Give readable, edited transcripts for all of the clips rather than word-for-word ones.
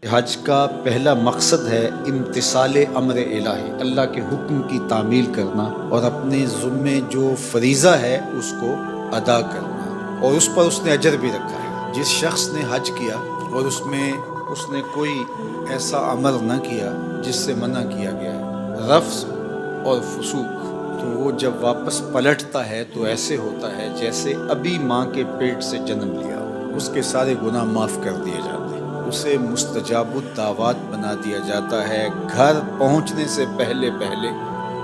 حج کا پہلا مقصد ہے امتثال امر الہی، اللہ کے حکم کی تعمیل کرنا اور اپنے ذمے جو فریضہ ہے اس کو ادا کرنا، اور اس پر اس نے اجر بھی رکھا ہے۔ جس شخص نے حج کیا اور اس نے کوئی ایسا عمل نہ کیا جس سے منع کیا گیا ہے، رفث اور فسوق، تو وہ جب واپس پلٹتا ہے تو ایسے ہوتا ہے جیسے ابھی ماں کے پیٹ سے جنم لیا ہو۔ اس کے سارے گناہ معاف کر دیے جاتے ہیں، اسے مستجاب الدعوات بنا دیا جاتا ہے۔ گھر پہنچنے سے پہلے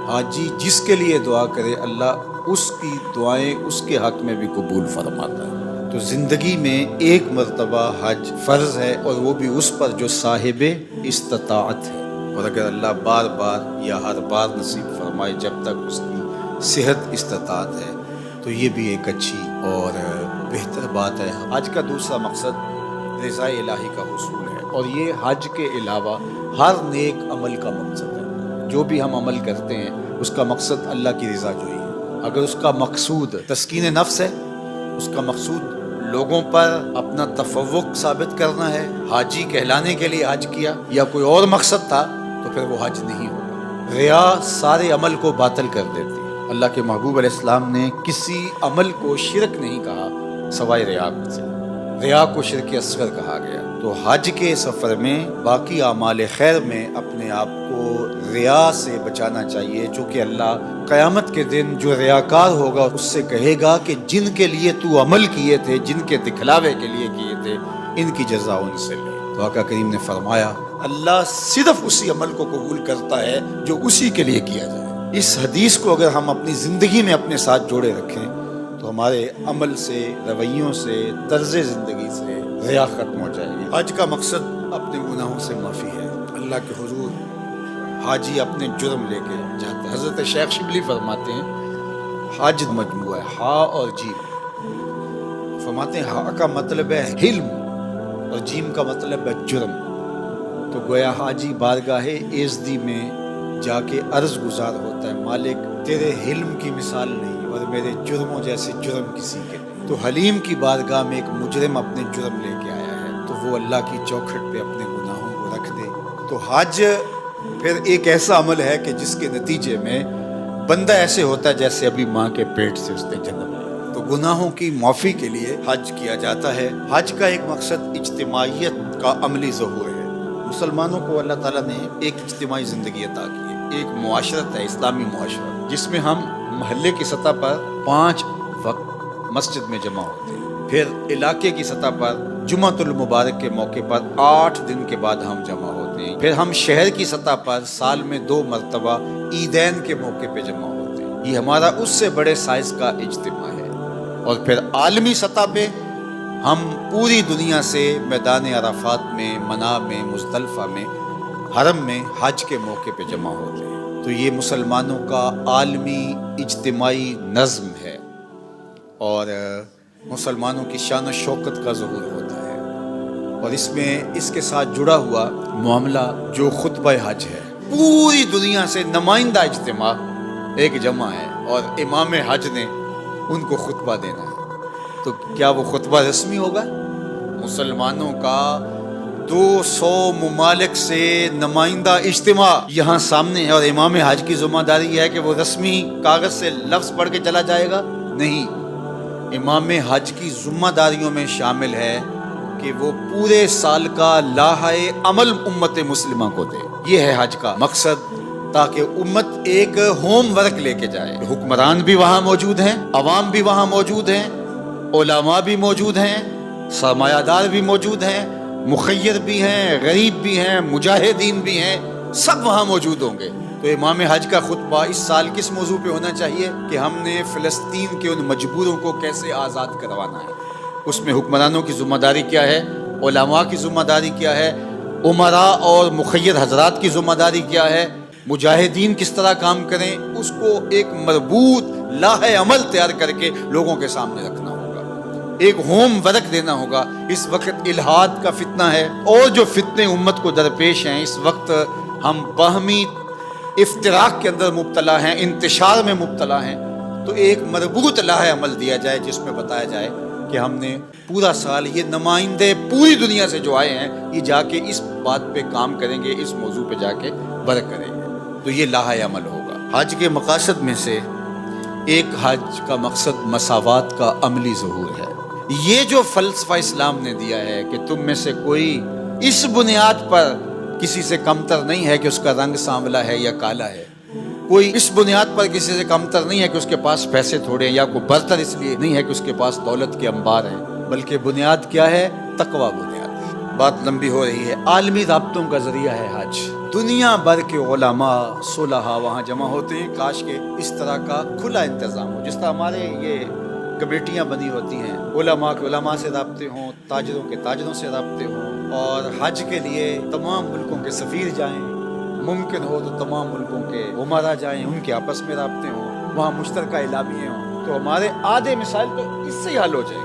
حاجی جس کے لیے دعا کرے اللہ اس کی دعائیں اس کے حق میں بھی قبول فرماتا ہے۔ تو زندگی میں ایک مرتبہ حج فرض ہے، اور وہ بھی اس پر جو صاحب استطاعت ہے، اور اگر اللہ بار بار یا ہر بار نصیب فرمائے جب تک اس کی صحت استطاعت ہے تو یہ بھی ایک اچھی اور بہتر بات ہے۔ حج کا دوسرا مقصد رضا الہی کا حصول ہے، اور یہ حج کے علاوہ ہر نیک عمل کا مقصد ہے۔ جو بھی ہم عمل کرتے ہیں اس کا مقصد اللہ کی رضا جوئی ہے۔ اگر اس کا مقصود تسکین نفس ہے، اس کا مقصود لوگوں پر اپنا تفوق ثابت کرنا ہے، حاجی کہلانے کے لیے حج کیا، یا کوئی اور مقصد تھا، تو پھر وہ حج نہیں ہوگا۔ ریا سارے عمل کو باطل کر دیتی ہے۔ اللہ کے محبوب علیہ السلام نے کسی عمل کو شرک نہیں کہا سوائے ریا سے، ریا کو شرک اصغر کہا گیا۔ تو حج کے سفر میں باقی اعمال خیر میں اپنے آپ کو ریا سے بچانا چاہیے، چونکہ اللہ قیامت کے دن جو ریاکار ہوگا اس سے کہے گا کہ جن کے لیے تو عمل کیے تھے، جن کے دکھلاوے کے لیے کیے تھے، ان کی جزا ان سے لے۔ تو آقا کریم نے فرمایا اللہ صرف اسی عمل کو قبول کرتا ہے جو اسی کے لیے کیا جائے۔ اس حدیث کو اگر ہم اپنی زندگی میں اپنے ساتھ جوڑے رکھیں تو ہمارے عمل سے، رویوں سے، طرز زندگی سے ریا ختم ہو جائے گی۔ حج کا مقصد اپنے گناہوں سے معافی ہے۔ اللہ کے حضور حاجی اپنے جرم لے کے جاتے ہیں۔ حضرت شیخ شبلی فرماتے ہیں حج مجموعہ ہے ہا اور جیم۔ فرماتے ہیں ہا کا مطلب ہے حلم اور جیم کا مطلب ہے جرم۔ تو گویا حاجی بارگاہ ایزدی میں جا کے عرض گزار ہوتا ہے مالک تیرے حلم کی مثال نہیں اور میرے جرموں جیسے جرم کسی کے نہیں۔ تو حلیم کی بارگاہ میں ایک مجرم اپنے جرم لے کے آیا ہے تو وہ اللہ کی چوکھٹ پہ اپنے گناہوں کو رکھ دے۔ تو حج پھر ایک ایسا عمل ہے کہ جس کے نتیجے میں بندہ ایسے ہوتا ہے جیسے ابھی ماں کے پیٹ سے اس نے جنم لیا۔ تو گناہوں کی معافی کے لیے حج کیا جاتا ہے۔ حج کا ایک مقصد اجتماعیت کا عملی ظہور ہے۔ مسلمانوں کو اللہ تعالیٰ نے ایک اجتماعی زندگی عطا کی ہے، ایک معاشرت ہے، اسلامی معاشرت، جس میں ہم محلے کی سطح پر 5 وقت مسجد میں جمع ہوتے ہیں، پھر علاقے کی سطح پر جمعۃ المبارک کے موقع پر 8 دن کے بعد ہم جمع ہوتے ہیں، پھر ہم شہر کی سطح پر سال میں 2 مرتبہ عیدین کے موقع پہ جمع ہوتے ہیں۔ یہ ہمارا اس سے بڑے سائز کا اجتماع ہے۔ اور پھر عالمی سطح پہ ہم پوری دنیا سے میدان عرفات میں، منی میں، مزدلفہ میں، حرم میں حج کے موقع پہ جمع ہوتے ہیں۔ تو یہ مسلمانوں کا عالمی اجتماعی نظم ہے، اور مسلمانوں کی شان و شوکت کا ظہور ہوتا ہے۔ اور اس میں اس کے ساتھ جڑا ہوا معاملہ جو خطبہ حج ہے، پوری دنیا سے نمائندہ اجتماع ایک جمع ہے، اور امام حج نے ان کو خطبہ دینا ہے۔ تو کیا وہ خطبہ رسمی ہوگا؟ مسلمانوں کا 200 ممالک سے نمائندہ اجتماع یہاں سامنے ہے، اور امام حج کی ذمہ داری ہے کہ وہ رسمی کاغذ سے لفظ پڑھ کے چلا جائے گا؟ نہیں، امام حج کی ذمہ داریوں میں شامل ہے کہ وہ پورے سال کا لاحہ عمل امت مسلمہ کو دے۔ یہ ہے حج کا مقصد، تاکہ امت ایک ہوم ورک لے کے جائے۔ حکمران بھی وہاں موجود ہیں، عوام بھی وہاں موجود ہیں، علماء بھی موجود ہیں، سرمایہ دار بھی موجود ہیں، مخیر بھی ہیں، غریب بھی ہیں، مجاہدین بھی ہیں، سب وہاں موجود ہوں گے۔ تو امام حج کا خطبہ اس سال کس موضوع پہ ہونا چاہیے کہ ہم نے فلسطین کے ان مجبوروں کو کیسے آزاد کروانا ہے۔ اس میں حکمرانوں کی ذمہ داری کیا ہے، علماء کی ذمہ داری کیا ہے، امراء اور مخیر حضرات کی ذمہ داری کیا ہے، مجاہدین کس طرح کام کریں، اس کو ایک مربوط لاحہ عمل تیار کر کے لوگوں کے سامنے رکھنا ہوگا، ایک ہوم ورک دینا ہوگا۔ اس وقت الہاد کا فتنہ ہے، اور جو فتنے امت کو درپیش ہیں، اس وقت ہم باہمی افتراق کے اندر مبتلا ہیں، انتشار میں مبتلا ہیں۔ تو ایک مربوط لاحہ عمل دیا جائے جس میں بتایا جائے کہ ہم نے پورا سال یہ نمائندے پوری دنیا سے جو آئے ہیں یہ جا کے اس بات پہ کام کریں گے، اس موضوع پہ جا کے ورک کریں گے، تو یہ لاحہ عمل ہوگا۔ حج کے مقاصد میں سے ایک حج کا مقصد مساوات کا عملی ظہور ہے۔ یہ جو فلسفہ اسلام نے دیا ہے کہ تم میں سے کوئی اس بنیاد پر کسی سے کمتر نہیں ہے کہ اس کا رنگ سانولا ہے یا کالا ہے، کوئی اس بنیاد پر کسی سے کمتر نہیں ہے کہ اس کے پاس پیسے تھوڑے ہیں، یا کوئی برتر اس لیے نہیں ہے کہ اس کے پاس دولت کے انبار ہیں، بلکہ بنیاد کیا ہے؟ تقوی بنیاد۔ بات لمبی ہو رہی ہے۔ عالمی رابطوں کا ذریعہ ہے حج۔ دنیا بھر کے علماء صلحاء وہاں جمع ہوتے ہیں۔ کاش کہ اس طرح کا کھلا انتظام ہو، جس طرح ہمارے یہ کمیٹیاں بنی ہوتی ہیں، علماء کے علماء سے رابطے ہوں، تاجروں کے تاجروں سے رابطے ہوں، اور حج کے لیے تمام ملکوں کے سفیر جائیں، ممکن ہو تو تمام ملکوں کے عمرا جائیں، ان کے آپس میں رابطے ہوں، وہاں مشترکہ اعلامیے ہوں، تو ہمارے آدھے مسائل تو اس سے ہی حل ہو جائیں گے۔